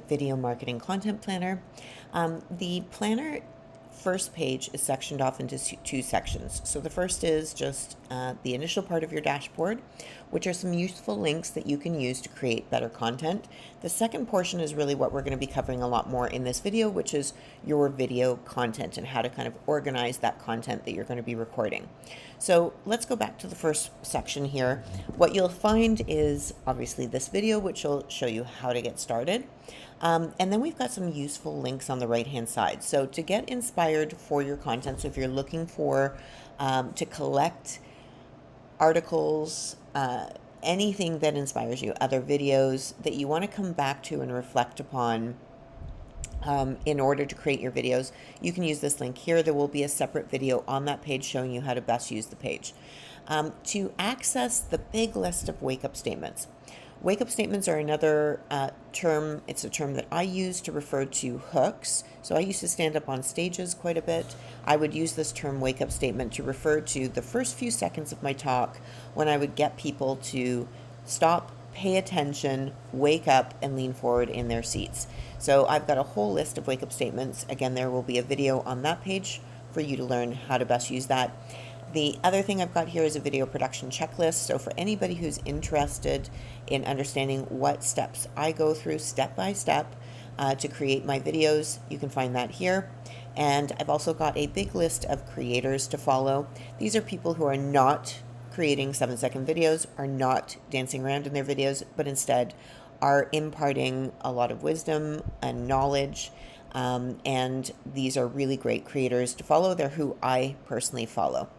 Video Marketing Content Planner. The planner first page is sectioned off into two sections. So the first is just the initial part of your dashboard, which are some useful links that you can use to create better content. The second portion is really what we're going to be covering a lot more in this video, which is your video content and how to kind of organize that content that you're going to be recording. So let's go back to the first section here. What you'll find is obviously this video, which will show you how to get started. And then we've got some useful links on the right hand side. So to get inspired for your content, so if you're looking for to collect articles, anything that inspires you, other videos that you want to come back to and reflect upon in order to create your videos, you can use this link here. There will be a separate video on that page showing you how to best use the page. To access the big list of wake-up statements. Wake-up statements are another term. It's a term that I use to refer to hooks. So I used to stand up on stages quite a bit. I would use this term wake-up statement to refer to the first few seconds of my talk when I would get people to stop, pay attention, wake up, and lean forward in their seats. So I've got a whole list of wake-up statements. Again, there will be a video on that page for you to learn how to best use that. The other thing I've got here is a video production checklist. So for anybody who's interested in understanding what steps I go through step by step to create my videos, you can find that here. And I've also got a big list of creators to follow. These are people who are not creating 7-second videos, are not dancing around in their videos, but instead are imparting a lot of wisdom and knowledge. And these are really great creators to follow. They're who I personally follow.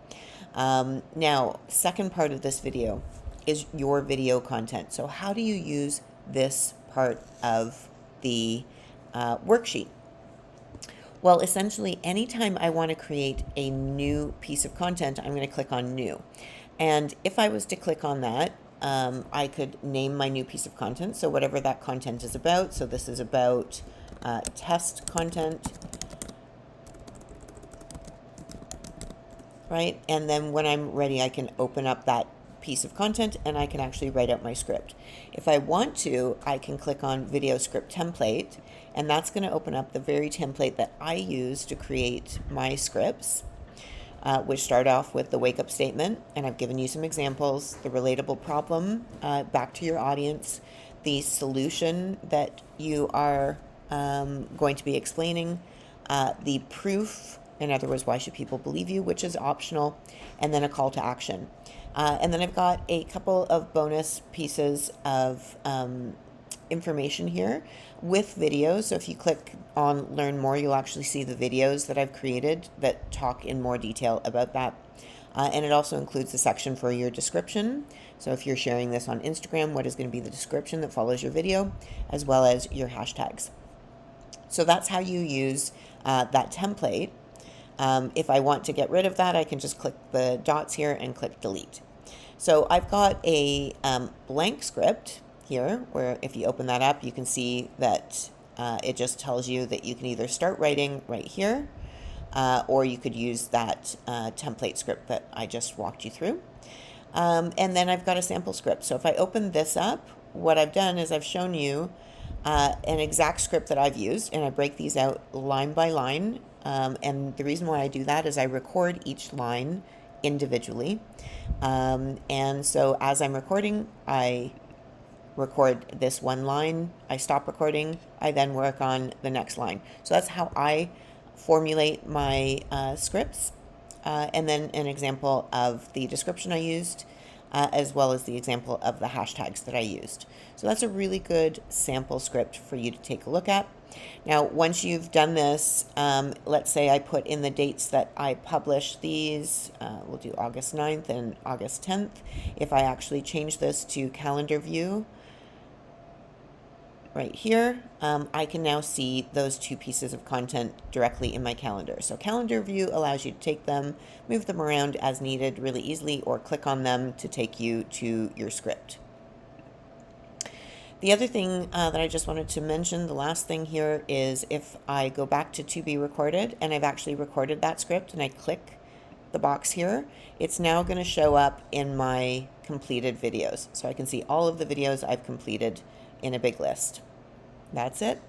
Now, second part of this video is your video content. So how do you use this part of the worksheet? Well, essentially, anytime I want to create a new piece of content, I'm going to click on New. And if I was to click on that, I could name my new piece of content. So whatever that content is about. So this is about test content. Right? And then when I'm ready, I can open up that piece of content and I can actually write out my script. If I want to, I can click on Video Script Template, and that's going to open up the very template that I use to create my scripts, which start off with the wake-up statement, and I've given you some examples, the relatable problem back to your audience, the solution that you are going to be explaining, the proof. In other words, why should people believe you, which is optional, and then a call to action. And then I've got a couple of bonus pieces of information here with videos. So if you click on Learn More, you'll actually see the videos that I've created that talk in more detail about that. And it also includes a section for your description. So if you're sharing this on Instagram, what is going to be the description that follows your video, as well as your hashtags. So that's how you use that template. If I want to get rid of that, I can just click the dots here and click delete. So I've got a blank script here where if you open that up, you can see that it just tells you that you can either start writing right here or you could use that template script that I just walked you through. And then I've got a sample script. So if I open this up, what I've done is I've shown you an exact script that I've used, and I break these out line by line. And the reason why I do that is I record each line individually. And so as I'm recording, I record this one line, I stop recording, I then work on the next line. So that's how I formulate my scripts. And then an example of the description I used, as well as the example of the hashtags that I used. So that's a really good sample script for you to take a look at. Now, once you've done this, let's say I put in the dates that I publish these, we'll do August 9th and August 10th. If I actually change this to calendar view right here, I can now see those two pieces of content directly in my calendar. So calendar view allows you to take them, move them around as needed really easily, or click on them to take you to your script. The other thing that I just wanted to mention, the last thing here, is if I go back to be recorded and I've actually recorded that script and I click the box here, it's now going to show up in my completed videos. So I can see all of the videos I've completed in a big list. That's it.